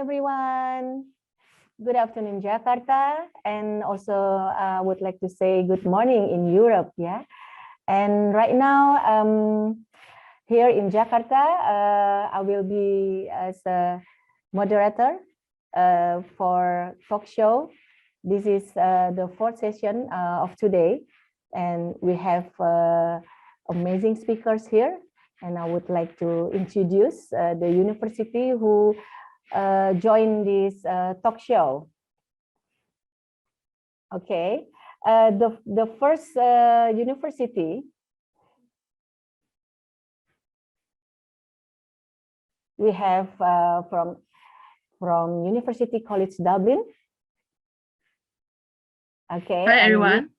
everyone. Good afternoon, Jakarta, and also would like to say good morning in Europe. Yeah, and right now, here in Jakarta, I will be as a moderator for talk show. This is the fourth session of today, and we have amazing speakers here. And I would like to introduce the university who joined this talk show. Okay, the first university we have from University College Dublin. Okay. Hi everyone.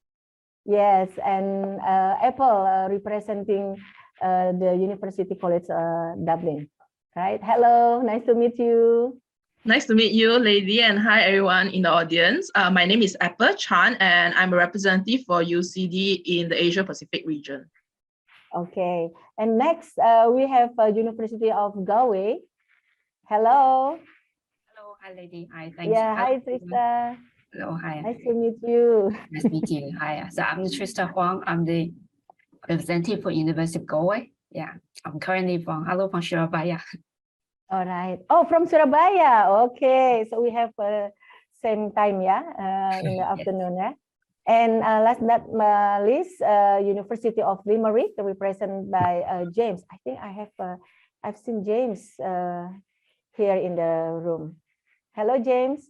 Yes, and Apple representing the University College Dublin. Right. Hello, nice to meet you. Nice to meet you, lady, and hi everyone in the audience. My name is Apple Chan, and I'm a representative for UCD in the Asia Pacific region. Okay, and next we have University of Galway. Hello. Hello, hi lady. Hi, thanks. Yeah, hi Trista. Hello, hi. Nice to meet you. Nice to meet you. Hi. So I'm Trista Huang. I'm the representative for University of Galway. Yeah, I'm currently from Surabaya. All right. Oh, from Surabaya. Okay, so we have same time, yeah, in the afternoon, yeah. And last but not least, University of Limerick, represented by James. I think I've seen James here in the room. Hello, James.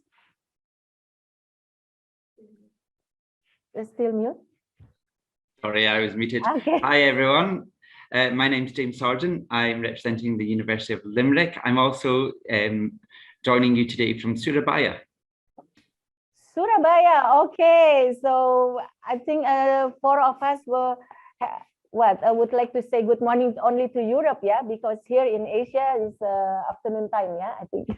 Still mute? Sorry, I was muted. Okay. Hi, everyone. My name is James Sargent. I'm representing the University of Limerick. I'm also joining you today from Surabaya. Surabaya, okay. So I think four of us will, I would like to say good morning only to Europe, yeah, because here in Asia is afternoon time, yeah, I think.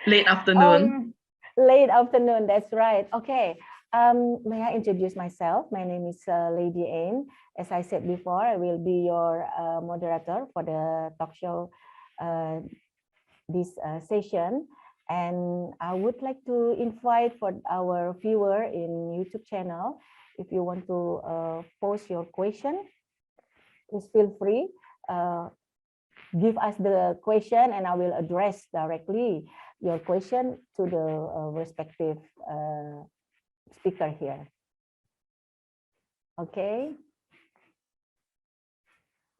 Late afternoon. Late afternoon, that's right. Okay. May I introduce myself? My name is Lady Ain. As I said before, I will be your moderator for the talk show this session. And I would like to invite for our viewer in YouTube channel, if you want to post your question, please feel free. Give us the question and I will address directly your question to the respective speaker here. Okay.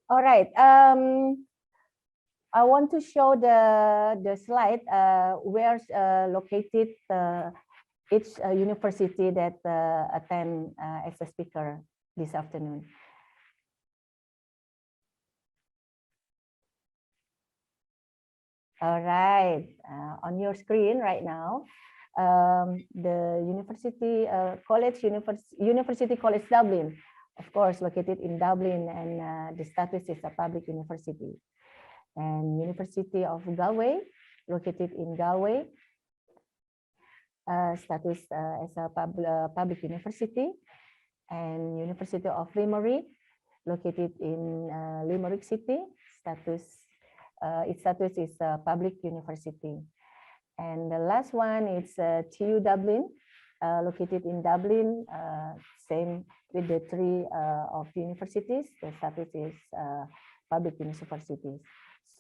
All right. I want to show the slide where located each university that attend as a speaker this afternoon. All right, on your screen right now, the University College Dublin, of course, located in Dublin, and the status is a public university. And University of Galway, located in Galway, status as a public university. And University of Limerick, located in Limerick City, its status is a public university. And the last one is TU Dublin, located in Dublin, same with the three of universities. The status is public universities.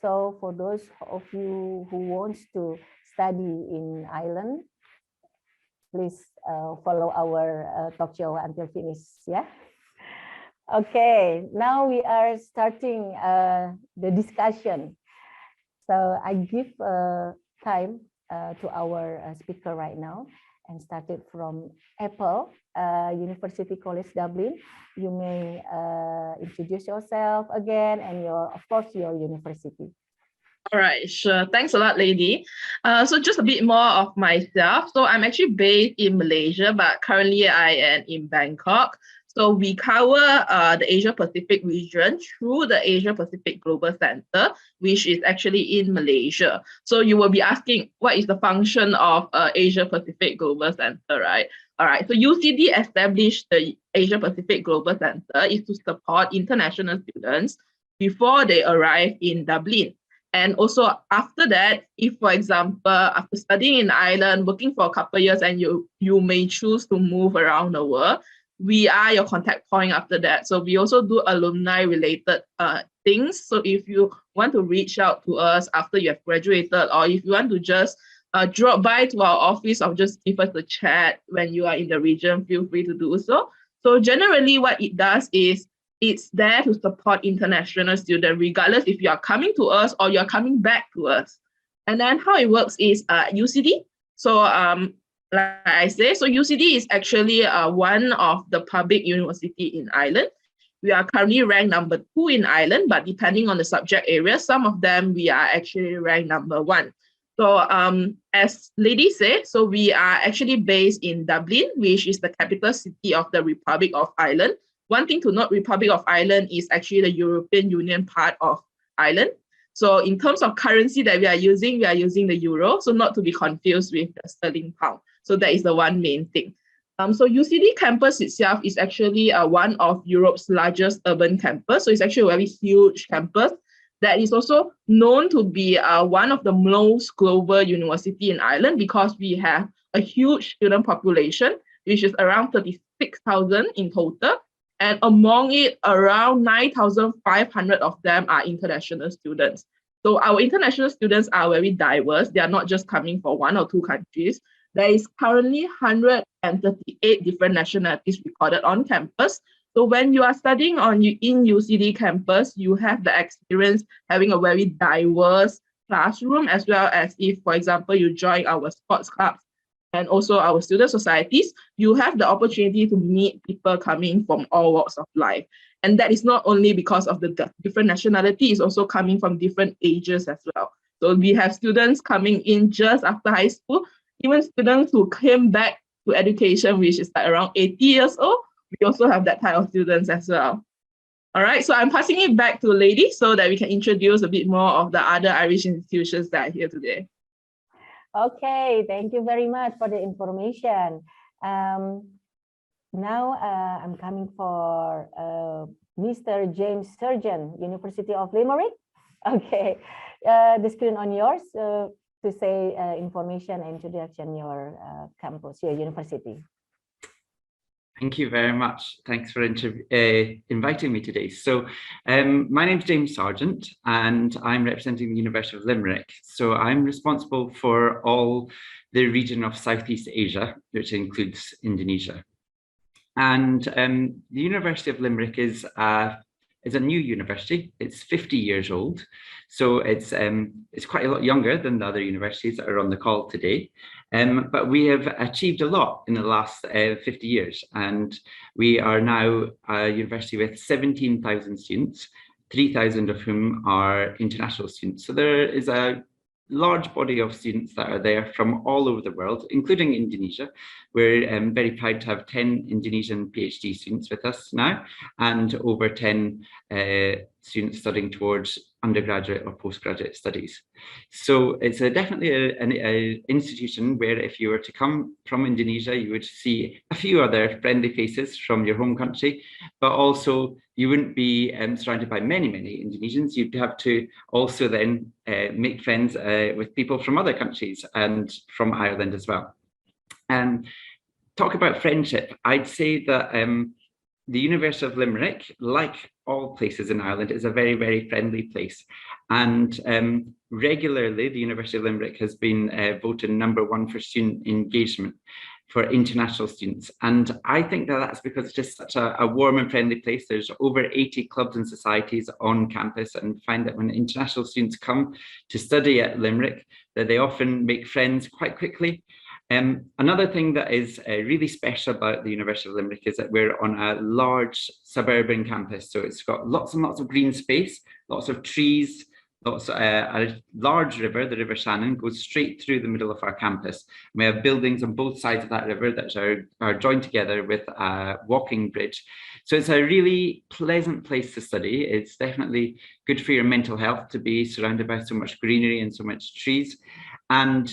So for those of you who wants to study in Ireland, please follow our talk show until finish. Yeah. Okay. Now we are starting the discussion. So I give time to our speaker right now, and started from Apple, University College Dublin. You may introduce yourself again and of course, your university. All right, sure. Thanks a lot, lady. So just a bit more of myself. So I'm actually based in Malaysia, but currently I am in Bangkok. So we cover the Asia Pacific region through the Asia Pacific Global Center, which is actually in Malaysia. So you will be asking, what is the function of Asia Pacific Global Center, right? All right, so UCD established the Asia Pacific Global Center is to support international students before they arrive in Dublin. And also after that, if for example, after studying in Ireland, working for a couple of years, and you may choose to move around the world, we are your contact point after that. So we also do alumni related things. So if you want to reach out to us after you have graduated, or if you want to just drop by to our office or just give us a chat when you are in the region, feel free to do so. So generally what it does is it's there to support international students, regardless if you are coming to us or you're coming back to us. And then how it works is UCD. So like I say, so UCD is actually one of the public university in Ireland. We are currently ranked number 2 in Ireland, but depending on the subject area, some of them we are actually ranked number 1. So as Lady said, so we are actually based in Dublin, which is the capital city of the Republic of Ireland. One thing to note, Republic of Ireland is actually the European Union part of Ireland. So in terms of currency that we are using the euro, so not to be confused with the sterling pound. So that is the one main thing. So UCD campus itself is actually one of Europe's largest urban campus. So it's actually a very huge campus that is also known to be one of the most global university in Ireland, because we have a huge student population, which is around 36,000 in total. And among it, around 9,500 of them are international students. So our international students are very diverse. They are not just coming from 1 or 2 countries. There is currently 138 different nationalities recorded on campus. So when you are studying in UCD campus, you have the experience having a very diverse classroom, as well as if, for example, you join our sports clubs and also our student societies, you have the opportunity to meet people coming from all walks of life. And that is not only because of the different nationality, it's also coming from different ages as well. So we have students coming in just after high school, even students who came back to education, which is like around 80 years old. We also have that type of students as well. All right, so I'm passing it back to Lady so that we can introduce a bit more of the other Irish institutions that are here today. Okay, thank you very much for the information. Now I'm coming for Mr. James Surgeon, University of Limerick. Okay, the screen on yours to say information and introduction your campus, your university. Thank you very much. Thanks for inviting me today. So my name's James Sargent and I'm representing the University of Limerick. So I'm responsible for all the region of Southeast Asia, which includes Indonesia. And the University of Limerick is a new university. It's 50 years old. So it's quite a lot younger than the other universities that are on the call today. But we have achieved a lot in the last 50 years. And we are now a university with 17,000 students, 3,000 of whom are international students. So there is a large body of students that are there from all over the world, including Indonesia. We're very proud to have 10 Indonesian PhD students with us now, and over 10 students studying towards undergraduate or postgraduate studies. So it's definitely an institution where if you were to come from Indonesia, you would see a few other friendly faces from your home country, but also you wouldn't be surrounded by many Indonesians. You'd have to also then make friends with people from other countries and from Ireland as well. Talk about friendship, I'd say that the University of Limerick, like all places in Ireland, is a very friendly place. And regularly, the University of Limerick has been voted #1 for student engagement for international students. And I think that that's because it's just such a warm and friendly place. There's over 80 clubs and societies on campus, and find that when international students come to study at Limerick, that they often make friends quite quickly. Another thing that is really special about the University of Limerick is that we're on a large suburban campus. So it's got lots and lots of green space, lots of trees, a large river, the River Shannon, goes straight through the middle of our campus. We have buildings on both sides of that river that are joined together with a walking bridge. So it's a really pleasant place to study. It's definitely good for your mental health to be surrounded by so much greenery and so much trees. And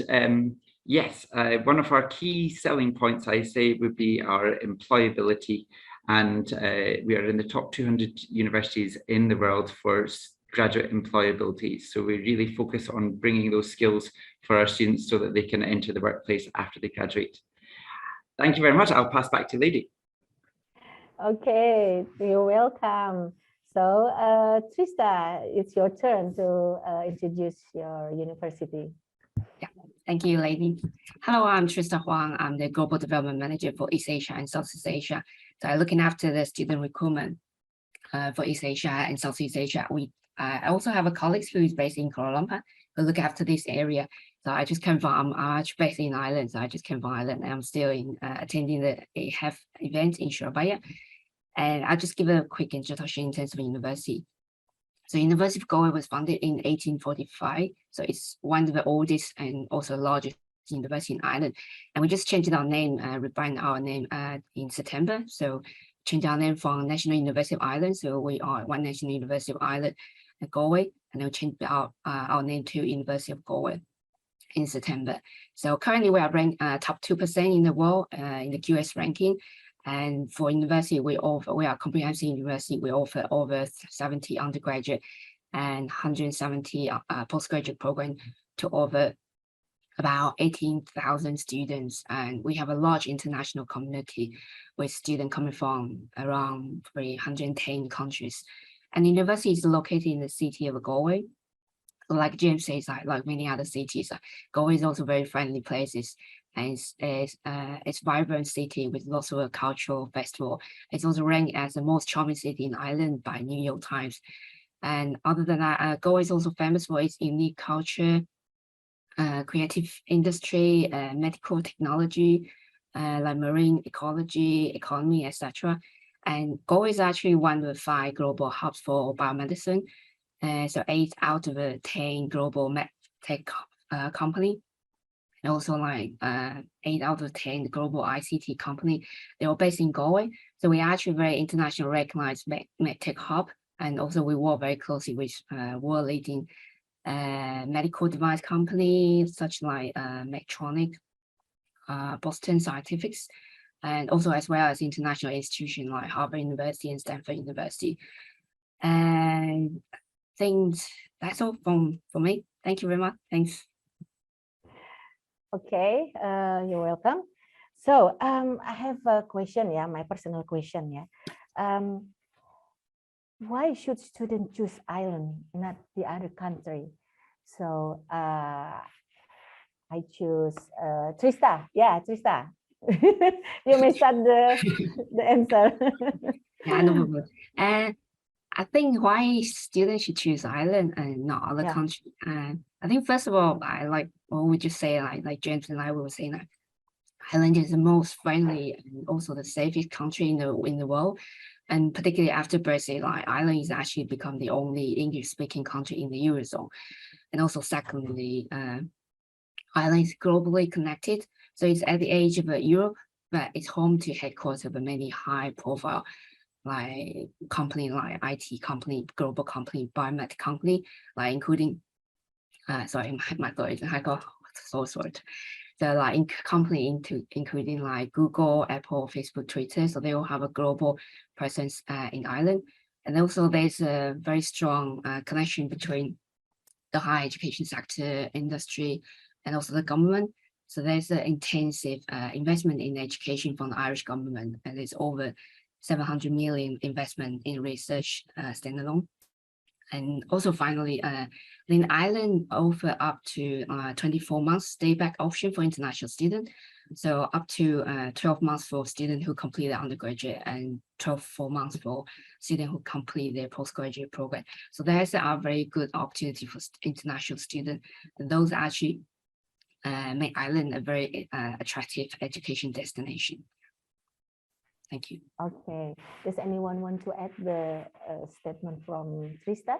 yes, one of our key selling points, I say, would be our employability. And we are in the top 200 universities in the world for graduate employability. So we really focus on bringing those skills for our students so that they can enter the workplace after they graduate. Thank you very much. I'll pass back to Lady. Okay, you're welcome. So, Trista, it's your turn to introduce your university. Thank you, Lady. Hello, I'm Trista Huang. I'm the Global Development Manager for East Asia and Southeast Asia. So I'm looking after the student recruitment for East Asia and Southeast Asia. I also have a colleague who is based in Kuala Lumpur who look after this area. So I just came from, I'm actually based in Ireland. So I just came from Ireland and I'm still attending the HEF event in Surabaya. And I'll just give a quick introduction in terms of university. So University of Galway was founded in 1845. So it's one of the oldest and also largest university in Ireland. And we just changed our name, rebrand our name in September. So changed our name from National University of Ireland. So we are One National University of Ireland at Galway. And then we changed our name to University of Galway in September. So currently we are ranked top 2% in the world in the QS ranking. And for university, we are a comprehensive university. We offer over 70 undergraduate and 170 postgraduate program to over about 18,000 students. And we have a large international community with students coming from around 310 countries. And the university is located in the city of Galway. Like James says, like many other cities, Galway is also very friendly places. And it's vibrant city with lots of cultural festival. It's also ranked as the most charming city in Ireland by New York Times. And other than that, Galway is also famous for its unique culture, creative industry, medical technology, like marine ecology, economy, etc. And Galway is actually one of the 5 global hubs for biomedicine. So 8 out of the 10 global medtech company. And also like 8 out of 10 global ICT company, they are based in Galway. So we are actually very international recognized medtech hub. And also we work very closely with world leading medical device companies such like Medtronic, Boston Scientifics, and also as well as international institutions like Harvard University and Stanford University. And I think that's all from me. Thank you very much. Thanks. Okay, you're welcome. So I have a question, my personal question, why should students choose Ireland, not the other country? So I choose Trista. Yeah, Trista. You may start the answer. Yeah, no problem. And I think why students should choose Ireland and not other countries. I think first of all, we just say like James and I were saying that Ireland is the most friendly and also the safest country in the world. And particularly after Brexit, like Ireland is actually become the only English-speaking country in the Eurozone. And also secondly, Ireland is globally connected. So it's at the edge of Europe, but it's home to headquarters of many high-profile like company, like IT company, global company, biomed company, like including, sorry, my thought is I got so sorry. So like company including like Google, Apple, Facebook, Twitter. So they all have a global presence in Ireland. And also there's a very strong connection between the higher education sector, industry, and also the government. So there's an intensive investment in education from the Irish government, and there's over 700 million investment in research standalone. And also finally, then Ireland offer up to 24 months stay back option for international students. So up to 12 months for students who complete their undergraduate and 4 months for students who complete their postgraduate program. So there's a very good opportunity for international students. And those actually make Ireland a very attractive education destination. Thank you. Okay. Does anyone want to add the statement from Trista?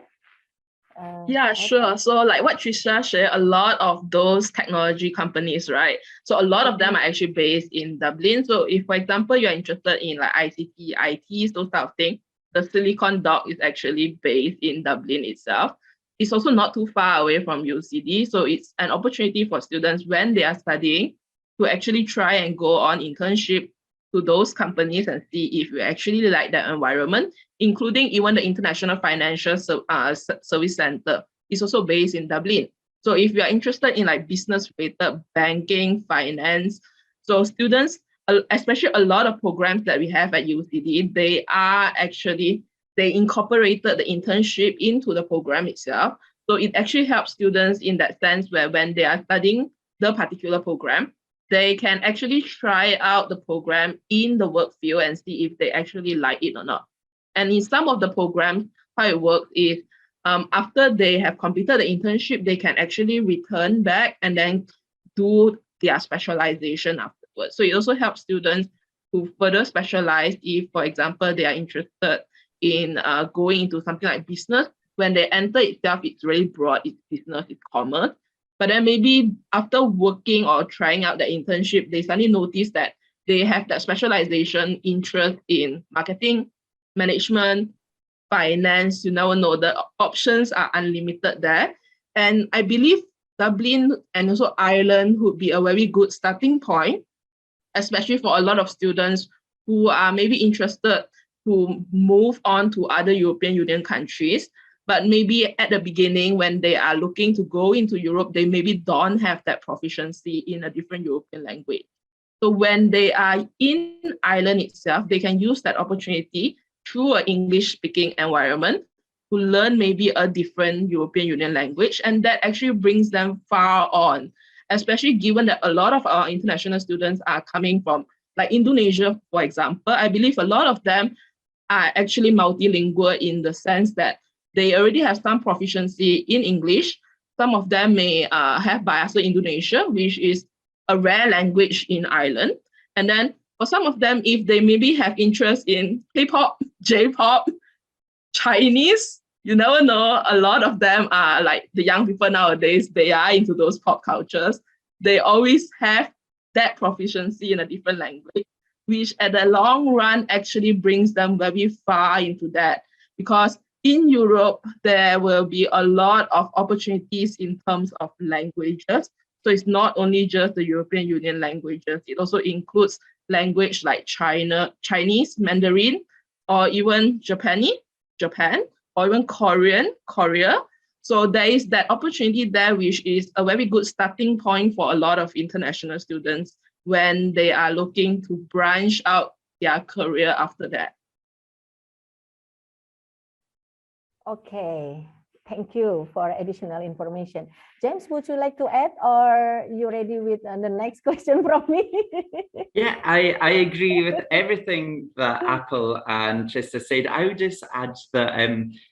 Yeah, sure. So like what Trista shared, a lot of those technology companies, right? So a lot of them are actually based in Dublin. So if, for example, you're interested in like ICT, ITs, those type of things, the Silicon Dock is actually based in Dublin itself. It's also not too far away from UCD. So it's an opportunity for students when they are studying to actually try and go on internship to those companies and see if you actually like that environment, including even the International Financial Service Center is also based in Dublin. So if you are interested in like business related banking, finance, so students, especially a lot of programs that we have at UCD, they incorporated the internship into the program itself. So it actually helps students in that sense where when they are studying the particular program, they can actually try out the program in the work field and see if they actually like it or not. And in some of the programs, how it works is after they have completed the internship, they can actually return back and then do their specialization afterwards. So it also helps students to further specialize if, for example, they are interested in going into something like business. When they enter itself, it's really broad, it's business, it's commerce. But then maybe after working or trying out the internship, they suddenly notice that they have that specialization interest in marketing, management, finance. You never know, the options are unlimited there. And I believe Dublin and also Ireland would be a very good starting point, especially for a lot of students who are maybe interested to move on to other European Union countries. But maybe at the beginning, when they are looking to go into Europe, they maybe don't have that proficiency in a different European language. So when they are in Ireland itself, they can use that opportunity through an English-speaking environment to learn maybe a different European Union language. And that actually brings them far on, especially given that a lot of our international students are coming from like Indonesia, for example. I believe a lot of them are actually multilingual in the sense that they already have some proficiency in English. Some of them may have Bahasa Indonesia, which is a rare language in Ireland. And then for some of them, if they maybe have interest in K-pop, J-pop, Chinese, you never know, a lot of them are like the young people nowadays, they are into those pop cultures. They always have that proficiency in a different language, which at the long run actually brings them very far into that. Because in Europe, there will be a lot of opportunities in terms of languages. So it's not only just the European Union languages, it also includes language like Chinese, Mandarin, or even Japan, or even Korean, Korea. So there is that opportunity there, which is a very good starting point for a lot of international students when they are looking to branch out their career after that. Okay, thank you for additional information. James, would you like to add, or you ready with the next question from me? Yeah, I agree with everything that Apple and Trista said. I would just add that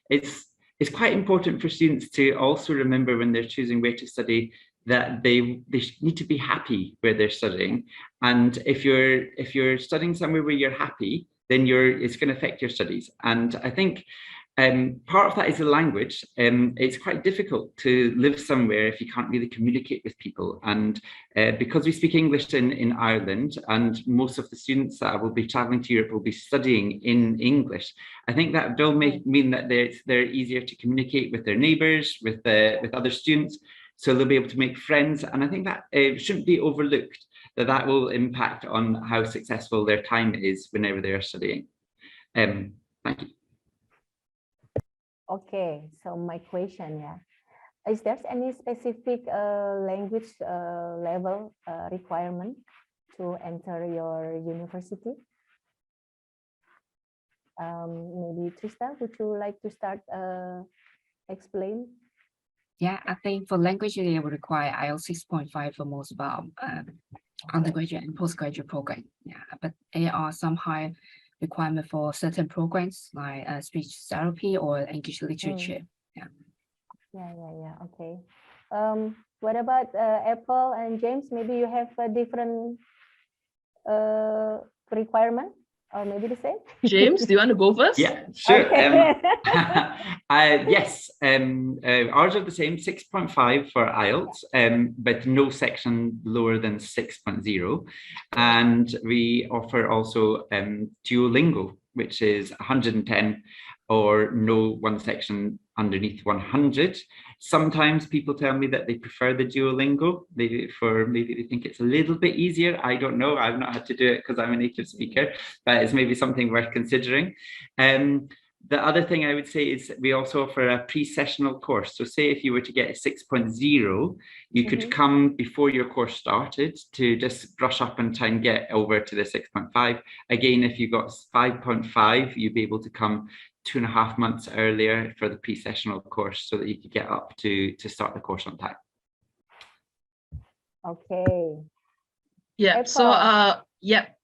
it's quite important for students to also remember when they're choosing where to study that they need to be happy where they're studying. And if you're studying somewhere where you're happy, then it's going to affect your studies. And I think part of that is the language. It's quite difficult to live somewhere if you can't really communicate with people. And because we speak English in Ireland, and most of the students that will be traveling to Europe will be studying in English, I think that will mean that they're easier to communicate with their neighbours, with other students, so they'll be able to make friends. And I think that shouldn't be overlooked, that will impact on how successful their time is whenever they are studying. Thank you. Okay, so my question, is there any specific language level requirement to enter your university? Maybe Trista, would you like to start explain? Yeah, I think for language, they will require IELTS 6.5 for most of our undergraduate and postgraduate program. Yeah, but there are some high requirement for certain programs like speech therapy or English literature. Yeah. Okay. What about Apple and James? Maybe you have a different requirement, or maybe the same. James, do you want to go first? Yeah, sure. Okay. Yes, ours are the same, 6.5 for IELTS, but no section lower than 6.0. And we offer also Duolingo, which is 110, or no one section underneath 100. Sometimes people tell me that they prefer the Duolingo. Maybe they think it's a little bit easier. I don't know. I've not had to do it because I'm a native speaker, but it's maybe something worth considering. The other thing I would say is we also offer a pre-sessional course. So say if you were to get a 6.0, you could come before your course started to just brush up and try and get over to the 6.5. Again, if you got 5.5, you'd be able to come 2.5 months earlier for the pre-sessional course so that you could get up to start the course on time. Okay. Yeah, so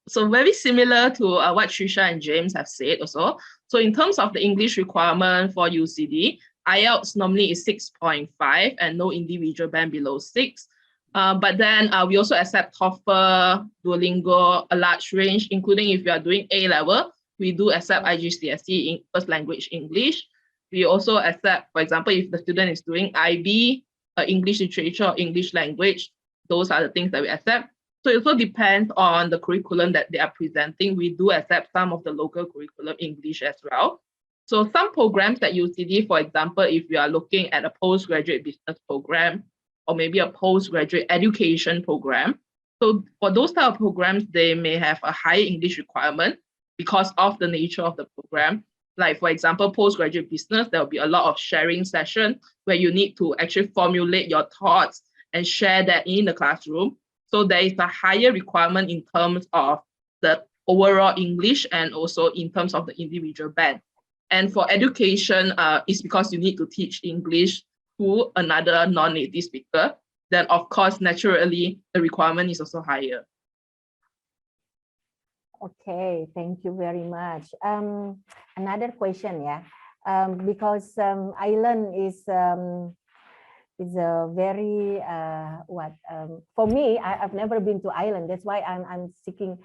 so very similar to what Trisha and James have said also. So in terms of the English requirement for UCD, IELTS normally is 6.5 and no individual band below 6. But then we also accept TOEFL, Duolingo, a large range, including if you are doing A-level, we do accept IGCSE in first language English. We also accept, for example, if the student is doing IB, English literature or English language, those are the things that we accept. So it also depends on the curriculum that they are presenting. We do accept some of the local curriculum English as well. So some programs at UCD, for example, if you are looking at a postgraduate business program or maybe a postgraduate education program, so for those type of programs, they may have a higher English requirement because of the nature of the program. Like for example, postgraduate business, there will be a lot of sharing sessions where you need to actually formulate your thoughts and share that in the classroom. So there is a higher requirement in terms of the overall English and also in terms of the individual band. And for education, it's because you need to teach English to another non-native speaker. Then of course, naturally, the requirement is also higher. Okay, thank you very much. Another question, because Ireland is a very for me, I've never been to Ireland. That's why I'm seeking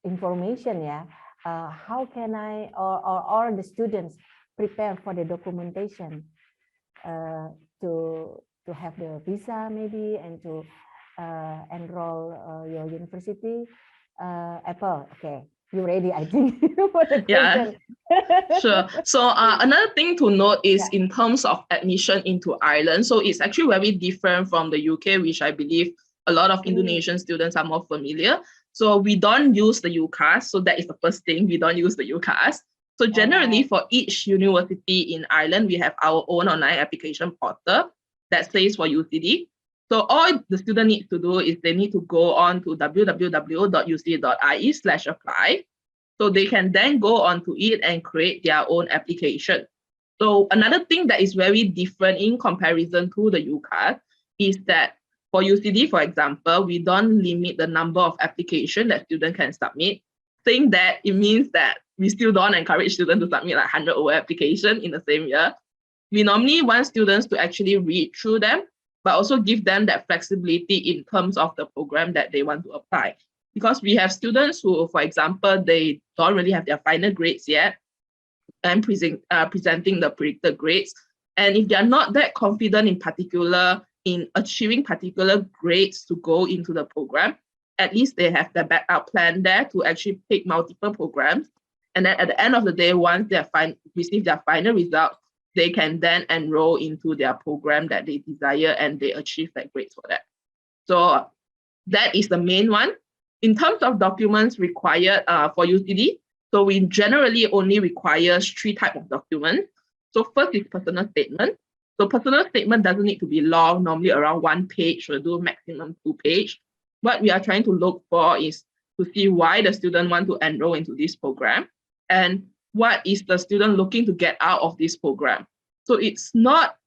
information. How can I or the students prepare for the documentation to have the visa maybe and to enroll your university? Apple, okay. You ready, I think, for the question. Sure. So another thing to note is in terms of admission into Ireland. So it's actually very different from the UK, which I believe a lot of Indonesian students are more familiar. So we don't use the UCAS. So that is the first thing. We don't use the UCAS. So generally for each university in Ireland, we have our own online application portal that says for UCD. So all the student needs to do is they need to go on to www.ucd.ie/apply. So they can then go on to it and create their own application. So another thing that is very different in comparison to the UCAS is that for UCD, for example, we don't limit the number of applications that students can submit. Saying that, it means that we still don't encourage students to submit like 100 over applications in the same year. We normally want students to actually read through them, but also give them that flexibility in terms of the program that they want to apply. Because we have students who, for example, they don't really have their final grades yet and presenting the predicted grades. And if they're not that confident in achieving particular grades to go into the program, at least they have the backup plan there to actually pick multiple programs. And then at the end of the day, once they receive their final results, they can then enroll into their program that they desire and they achieve that grades for that. So that is the main one. In terms of documents required for UCD, so we generally only require 3 types of documents. So first is personal statement. So personal statement doesn't need to be long, normally around 1 page, we'll do maximum 2 pages. What we are trying to look for is to see why the student want to enroll into this program and what is the student looking to get out of this program. So it's not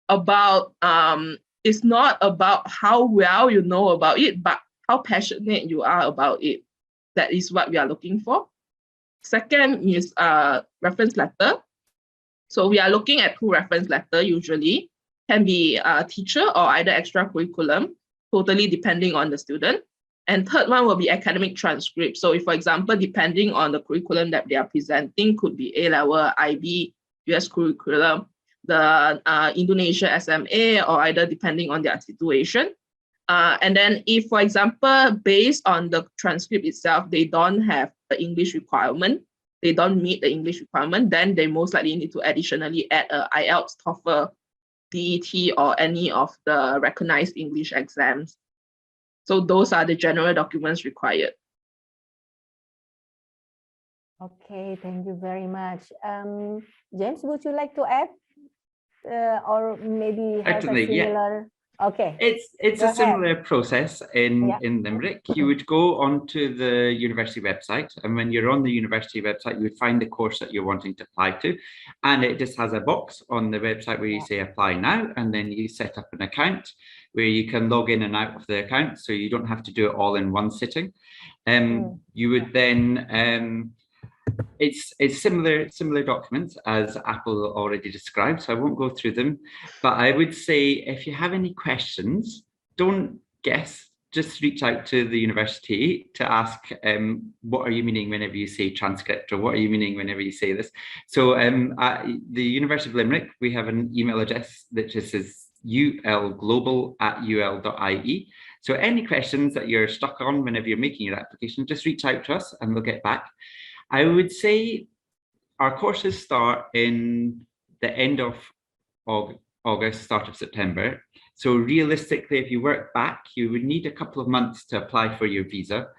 about how well you know about it, but how passionate you are about it. That is what we are looking for. Second is reference letter. So we are looking at 2 reference letters usually. Can be a teacher or either extracurriculum, totally depending on the student. And third one will be academic transcript. So if, for example, depending on the curriculum that they are presenting, could be A-level, IB, US curriculum, the Indonesia SMA, or either depending on their situation. And then if, for example, based on the transcript itself, they don't have the English requirement, they don't meet the English requirement, then they most likely need to additionally add a IELTS, TOEFL, DET, or any of the recognized English exams. So those are the general documents required. Okay, thank you very much. James, would you like to add, or maybe have a Certainly, yeah. similar? Okay. It's Go a ahead. similar process Yeah. in Limerick. You would go onto the university website, and when you're on the university website, you would find the course that you're wanting to apply to, and it just has a box on the website where you Yeah. say apply now, and then you set up an account where you can log in and out of the account, so you don't have to do it all in one sitting. You would then it's similar documents as Apple already described, so I won't go through them, but I would say if you have any questions, don't guess, just reach out to the university to ask what are you meaning whenever you say transcript, or what are you meaning whenever you say this. So at the University of Limerick, we have an email address that just says ulglobal@ul.ie. So any questions that you're stuck on whenever you're making your application, just reach out to us and we'll get back. I would say our courses start in the end of August, start of September. So realistically, if you work back, you would need a couple of months to apply for your visa.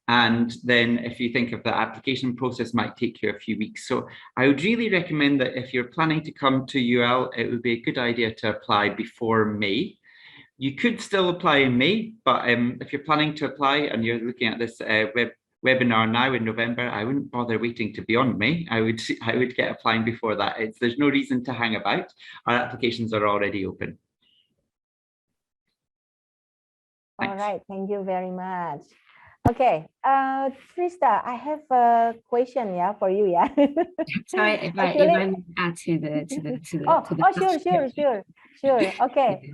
And then if you think of the application process, might take you a few weeks. So I would really recommend that if you're planning to come to UL, it would be a good idea to apply before May. You could still apply in May, but if you're planning to apply and you're looking at this webinar now in November, I wouldn't bother waiting to beyond May. I would get applying before that. There's no reason to hang about. Our applications are already open. All right, thank you very much. Okay, Trista, I have a question, yeah, for you, yeah. Sorry, if I add to the Sure. Okay.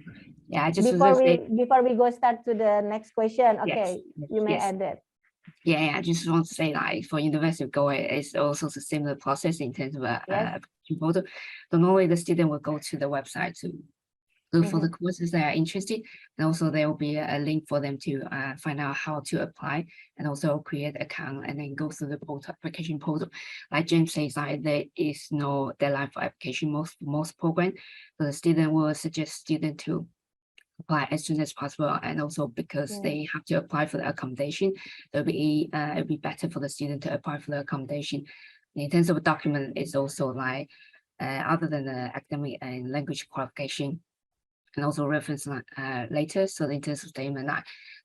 Yeah, I just before we go start to the next question, okay, you may add that. Yeah, I just want to say, like, for University of Goa, it's also a similar process in terms of application portal. So normally the student will go to the website to look for the courses they are interested, and also there will be a link for them to find out how to apply, and also create an account and then go through the application portal. Like James says, like, there is no deadline for application most programs, so the student will suggest student to apply as soon as possible, and also because they have to apply for the accommodation, it'll be better for the student to apply for the accommodation. In terms of a document, it's also like other than the academic and language qualification, and also reference later. So in terms of statement,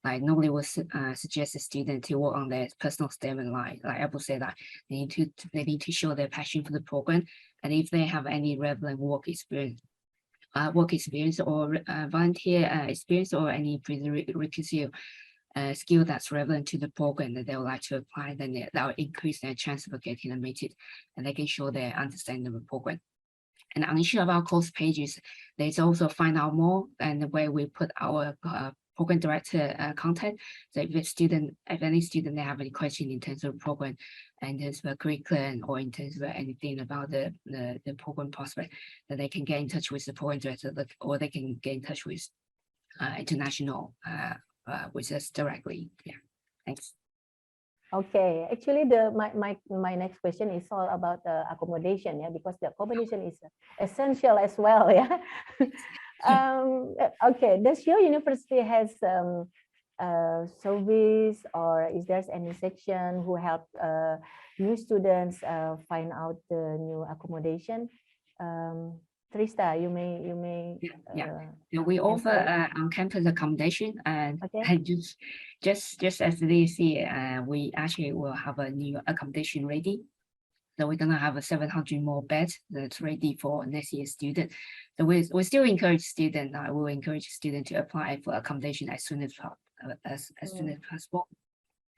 like normally would suggest the student to work on their personal statement, like Apple said, that they need to show their passion for the program, and if they have any relevant work experience or volunteer experience, or any prerequisite skill that's relevant to the program that they would like to apply, then that will increase their chance of getting admitted, and they can show their understanding of the program. And on each of our course pages, there's also find out more, and where we put our program director contact. So if any student they have any question in terms of program, and in terms of curriculum, or in terms of anything about the program prospect, then they can get in touch with the program director, or they can get in touch with international with us directly. Yeah, thanks. Okay, actually, my next question is all about the accommodation, yeah, because the accommodation is essential as well, yeah. Okay, does your university has service, or is there any section who help new students find out the new accommodation? Trista, you may. We offer on-campus accommodation, and just as they see, we actually will have a new accommodation ready. So we're gonna have a 700 more beds that's ready for next year's student. So we still encourage student. We will encourage student to apply for accommodation as soon as possible.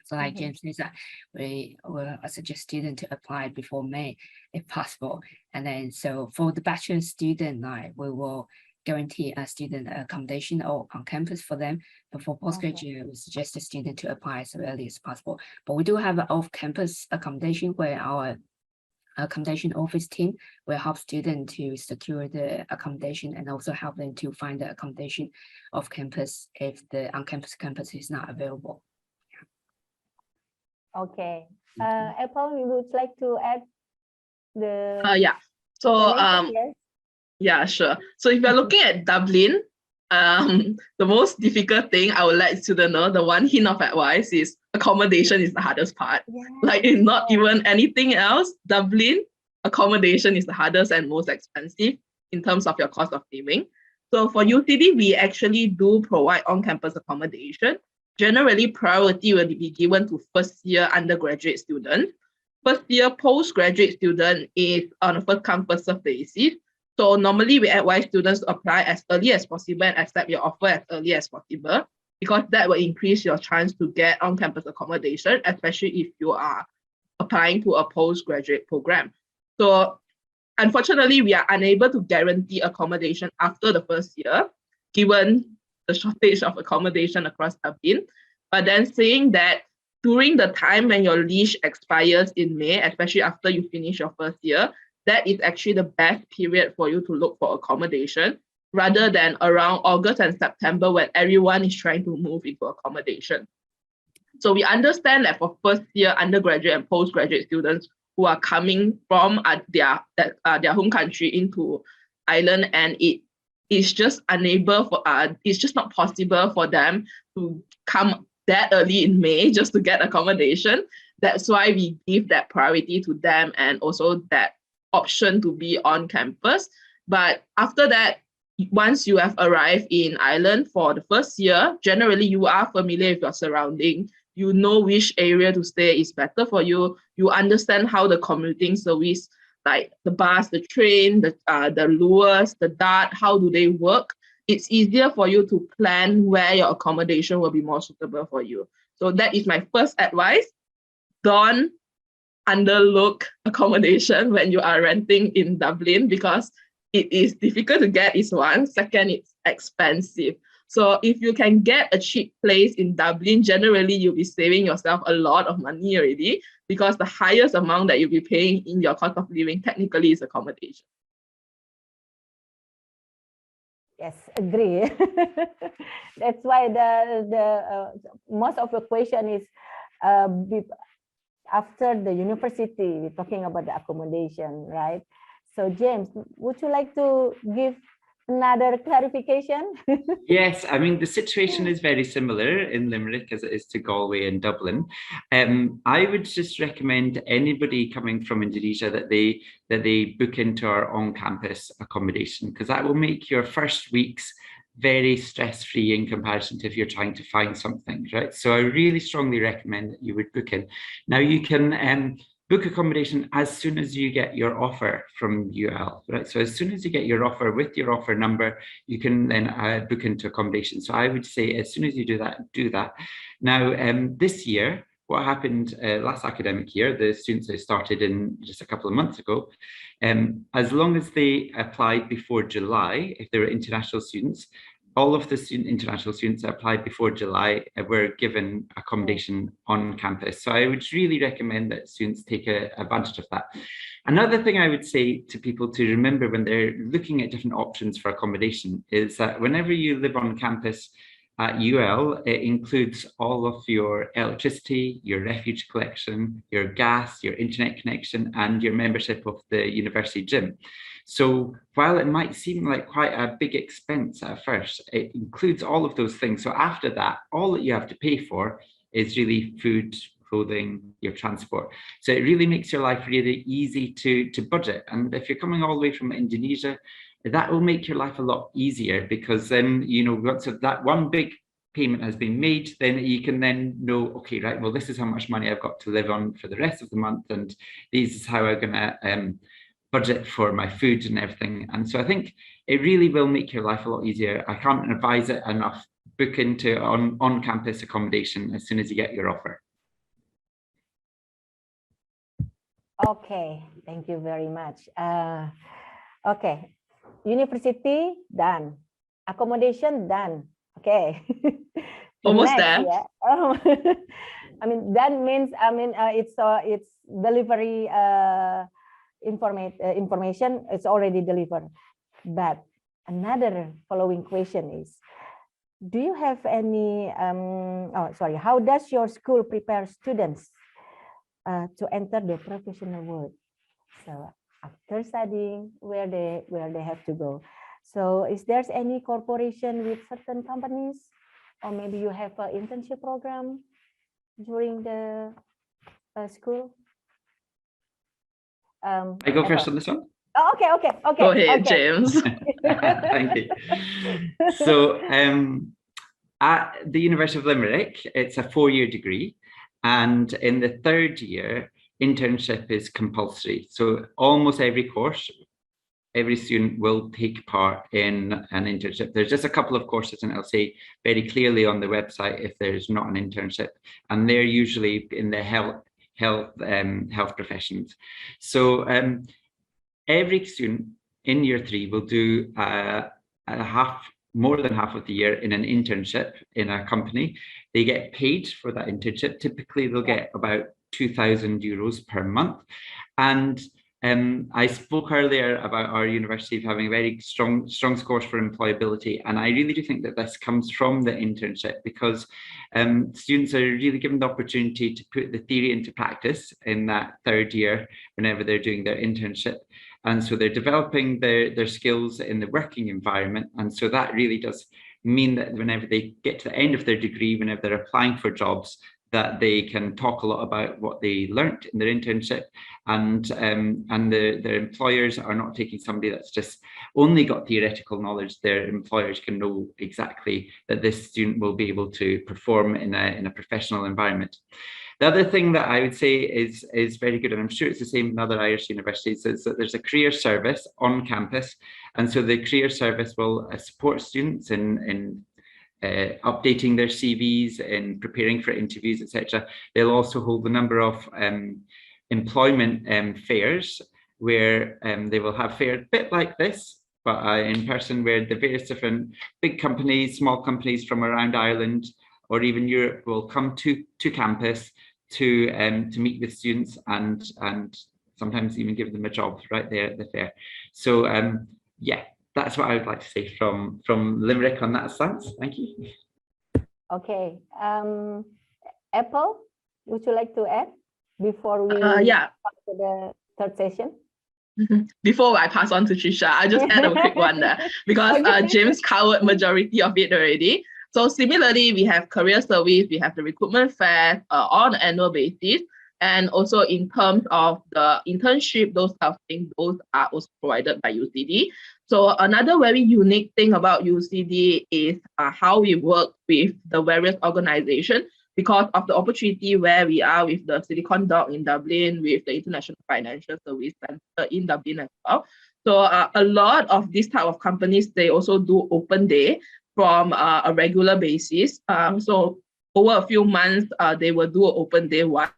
So like James says, that we will suggest student to apply before May if possible. And then so for the bachelor student, we will guarantee a student accommodation or on campus for them. But for postgraduate, we suggest the student to apply as early as possible. But we do have an off-campus accommodation where our accommodation office team will help students to secure the accommodation, and also help them to find the accommodation off campus if the on-campus campus is not available. Okay. Apple, you would like to add the Yeah. So explanation? Yes. yeah, sure. So if you're looking at Dublin, the most difficult thing I would let students know, the one hint of advice is accommodation is the hardest part. Yeah. Like it's not even anything else. Dublin, accommodation is the hardest and most expensive in terms of your cost of living. So for UCD, we actually do provide on-campus accommodation. Generally, priority will be given to first-year undergraduate students. First-year postgraduate student is on a first-come, first-served basis. So normally we advise students to apply as early as possible and accept your offer as early as possible, because that will increase your chance to get on-campus accommodation, especially if you are applying to a postgraduate program. So unfortunately, we are unable to guarantee accommodation after the first year, given the shortage of accommodation across Dublin. But then saying that during the time when your leash expires in May, especially after you finish your first year, that is actually the best period for you to look for accommodation, rather than around August and September when everyone is trying to move into accommodation. So we understand that for first year undergraduate and postgraduate students who are coming from their home country into Ireland, and it is just unable for it's just not possible for them to come that early in May just to get accommodation. That's why we give that priority to them, and also that option to be on campus. But after that, once you have arrived in Ireland for the first year, generally you are familiar with your surrounding. You know which area to stay is better for you. You understand how the commuting service, like the bus, the train, the Luas, the DART, how do they work? It's easier for you to plan where your accommodation will be more suitable for you. So that is my first advice. Don't underlook accommodation when you are renting in Dublin, because it is difficult to get is one. Second, it's expensive. So if you can get a cheap place in Dublin, generally you'll be saving yourself a lot of money already, because the highest amount that you'll be paying in your cost of living technically is accommodation. Yes, agree. That's why the most of the question is after the university, we're talking about the accommodation, right? So James, would you like to give another clarification? Yes, I mean, the situation is very similar in Limerick as it is to Galway and Dublin. I would just recommend to anybody coming from Indonesia that they book into our on-campus accommodation, because that will make your first weeks very stress-free in comparison to if you're trying to find something, right? So I really strongly recommend that you would book in. Now you can book accommodation as soon as you get your offer from UL, right? So as soon as you get your offer with your offer number, you can then book into accommodation. So I would say as soon as you do that. Now, this year, what happened last academic year, the students that started in just a couple of months ago, as long as they applied before July, if they were international students, all of the international students that applied before July were given accommodation on campus. So I would really recommend that students take advantage of that. Another thing I would say to people to remember when they're looking at different options for accommodation is that whenever you live on campus at UL, it includes all of your electricity, your refuge collection, your gas, your internet connection, and your membership of the university gym. So while it might seem like quite a big expense at first, it includes all of those things. So after that, all that you have to pay for is really food, clothing, your transport. So it really makes your life really easy to budget. And if you're coming all the way from Indonesia, that will make your life a lot easier, because then, you know, once that one big payment has been made, then you can then know, okay, right, well, this is how much money I've got to live on for the rest of the month, and this is how I'm gonna budget for my food and everything. And so I think it really will make your life a lot easier. I can't advise it enough. Book into on-campus accommodation as soon as you get your offer. Okay, thank you very much. Okay, university done, accommodation done. Okay, Almost next, there. Yeah. I mean that means it's delivery information. It's already delivered. But another following question is, do you have any? How does your school prepare students to enter the professional world. So after studying, where they have to go. So is there any corporation with certain companies, or maybe you have an internship program during the school? I go first on this one? Oh, okay. Go ahead, James. Thank you. So at the University of Limerick, it's a 4-year degree. And in the 3rd year, internship is compulsory. So almost every course, every student will take part in an internship. There's just a couple of courses, and it'll say very clearly on the website if there's not an internship. And they're usually in the health professions. So every student in year 3 will do more than half of the year in an internship in a company. They get paid for that internship. Typically, they'll get about €2,000 per month. And I spoke earlier about our university having very strong scores for employability, and I really do think that this comes from the internship, because students are really given the opportunity to put the theory into practice in that 3rd year whenever they're doing their internship. And so they're developing their skills in the working environment. And so that really does mean that whenever they get to the end of their degree, whenever they're applying for jobs, that they can talk a lot about what they learnt in their internship, and their employers are not taking somebody that's just only got theoretical knowledge. Their employers can know exactly that this student will be able to perform in a professional environment. The other thing that I would say is very good, and I'm sure it's the same in other Irish universities, is that there's a career service on campus. And so the career service will support students in updating their CVs and preparing for interviews, etc. They'll also hold a number of employment fairs, where they will have fairs a bit like this, but in person, where the various different big companies, small companies from around Ireland or even Europe will come to campus to meet with students and sometimes even give them a job right there at the fair. So yeah, that's what I would like to say from Limerick on that stance. Thank you. Okay. Apple, would you like to add before we Yeah. pass to the 3rd session? Before I pass on to Trisha, I'll just add a quick one there, because James covered majority of it already. So similarly, we have career service, we have the recruitment fair on an annual basis. And also in terms of the internship, those type of things, those are also provided by UCD. So another very unique thing about UCD is how we work with the various organizations, because of the opportunity where we are with the Silicon Dock in Dublin, with the International Financial Service Center in Dublin as well. So a lot of these type of companies, they also do open day from a regular basis. So over a few months, they will do an open day once,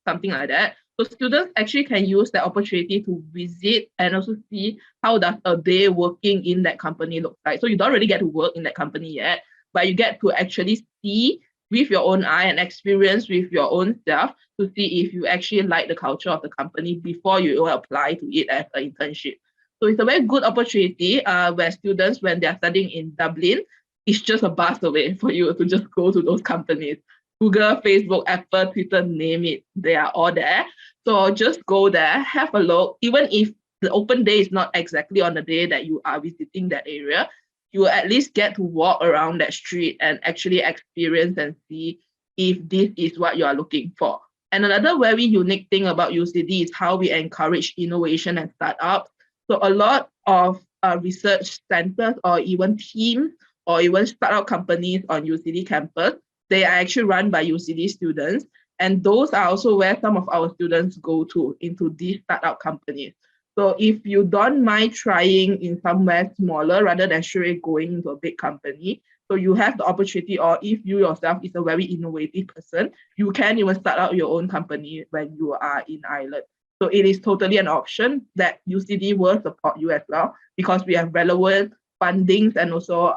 something like that. So students actually can use the opportunity to visit and also see how does a day working in that company look like. So you don't really get to work in that company yet, but you get to actually see with your own eye and experience with your own self to see if you actually like the culture of the company before you apply to it as an internship. So it's a very good opportunity where students, when they're studying in Dublin, it's just a bus away for you to just go to those companies. Google, Facebook, Apple, Twitter, name it, they are all there. So just go there, have a look. Even if the open day is not exactly on the day that you are visiting that area, you will at least get to walk around that street and actually experience and see if this is what you are looking for. And another very unique thing about UCD is how we encourage innovation and startups. So a lot of research centers or even teams or even startup companies on UCD campus, they are actually run by UCD students. And those are also where some of our students go to, into these startup companies. So if you don't mind trying in somewhere smaller rather than straight going into a big company, so you have the opportunity, or if you yourself is a very innovative person, you can even start out your own company when you are in Ireland. So it is totally an option that UCD will support you as well, because we have relevant fundings and also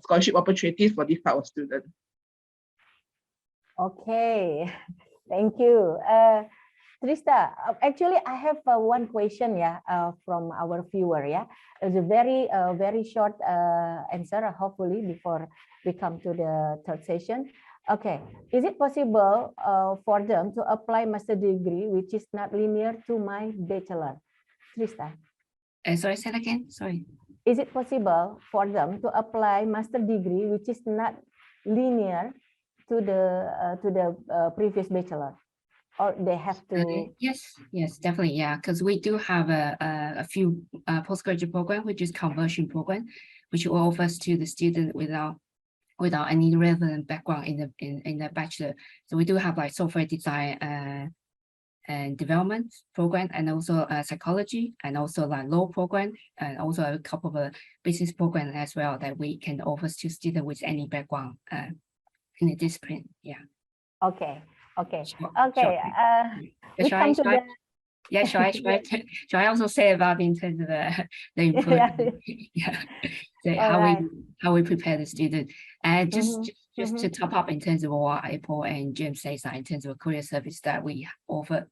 scholarship opportunities for these type of students. Okay, thank you. Trista, actually, I have one question, from our viewer, It's a very short answer, hopefully, before we come to the third session. Okay, is it possible for them to apply master degree which is not linear to my bachelor? Trista, Sorry, say that again. Sorry. is it possible for them to apply master degree which is not linear to the previous bachelor, or they have to? Yes, definitely. Yeah, because we do have a few postgraduate program, which is conversion program, which offers to the student without any relevant background in the bachelor. So we do have like software design and development program, and also psychology, and also like law program, and also a couple of business program as well that we can offer to students with any background in the discipline. Yeah. Okay. Sure. We come to the. Yeah, shall I also say about in terms of the employment? Yeah. So how we prepare the student, and just to top up in terms of what April and James says, in terms of career service that we offer,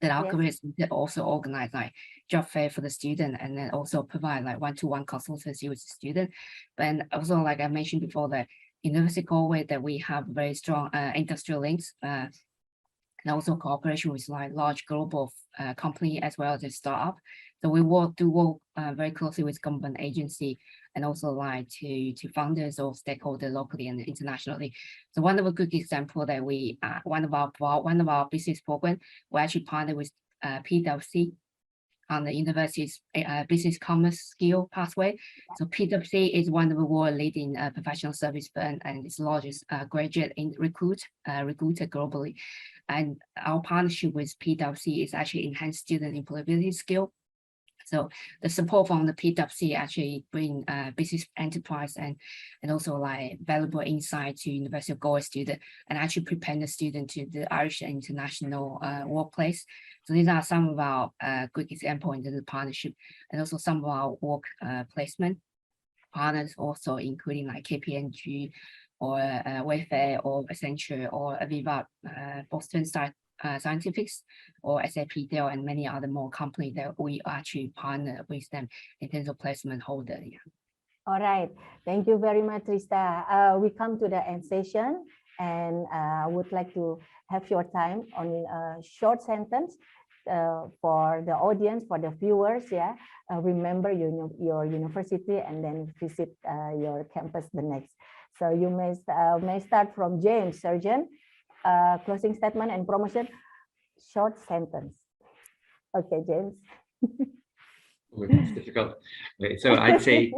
that our career center also organize like job fair for the student, and then also provide like one-to-one consultancy with the student. But also, like I mentioned before, that University of Galway, that we have very strong industrial links, and also cooperation with like large global company as well as a startup. So we work very closely with government agency, and also like to founders or stakeholders locally and internationally. So one of a good example that we one of our business program, we actually partner with PwC on the university's business commerce skill pathway. So PwC is one of the world leading professional service firm, and its largest graduate recruiter globally. And our partnership with PwC is actually enhance student employability skill. So the support from the PwC actually bring business enterprise and also like valuable insight to University of Galway student, and actually prepare the student to the Irish international workplace. So these are some of our good examples in the partnership, and also some of our work placement partners, also including like KPMG or Wayfair or Accenture or Aviva, Boston Scientifics, or SAP, Dell, and many other more companies that we actually partner with them in terms of placement holder. Yeah. All right, thank you very much, Trista. We come to the end session, and I would like to have your time on a short sentence for the audience, for the viewers. Remember your university, and then visit your campus the next. So you may start from James Surgeon. Closing statement and promotion, short sentence. Okay, James. It's difficult. Okay, so I'd say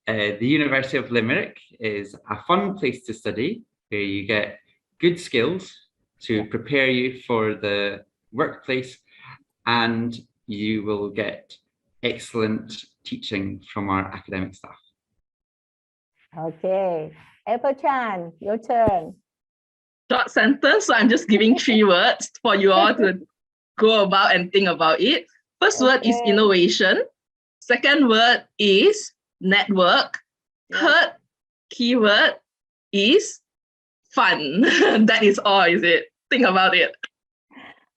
the University of Limerick is a fun place to study, where you get good skills to prepare you for the workplace, and you will get excellent teaching from our academic staff. Okay, April Chan, your turn. Short sentence, so I'm just giving 3 words for you all to go about and think about it. First word is innovation. Second word is network. Third keyword is fun. That is all, is it? Think about it.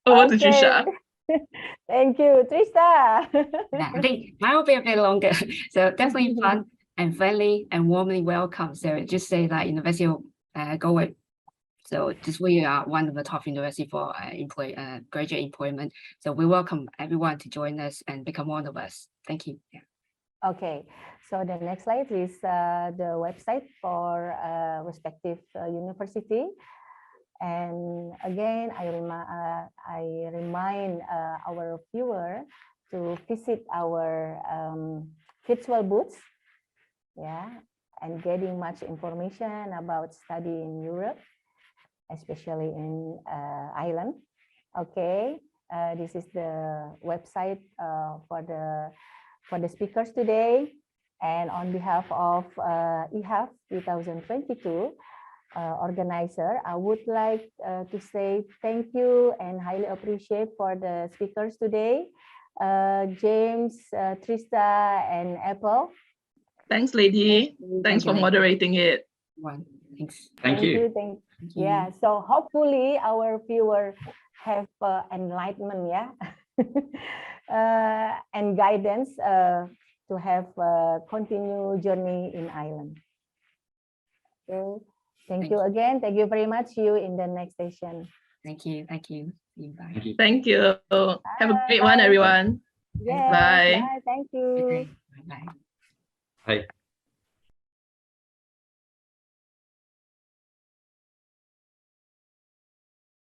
Over to Trisha. Thank you, Trista. I think mine will be a bit longer. So definitely fun and friendly and warmly welcome. So just say that University of Galway. So just we are one of the top university for graduate employment. So we welcome everyone to join us and become one of us. Thank you. Yeah. Okay, so the next slide is the website for respective university. And again, I remind our viewer to visit our virtual booths, and getting much information about study in Europe, especially in Ireland. Okay, this is the website for the speakers today. And on behalf of EHAF 2022 organizer, I would like to say thank you and highly appreciate for the speakers today, James, Trista, and Apple. Thanks, lady. Thanks for moderating it. Thanks. Thank you. Yeah, so hopefully our viewer have enlightenment, yeah, and guidance to have a continued journey in Ireland. Okay. Thank you again. Thank you very much. See you in the next session. Thank you. Thank you. Bye. Thank you. Thank you. Have a great one, Bye. everyone. Yes, Bye. bye. Thank you. Bye. Bye.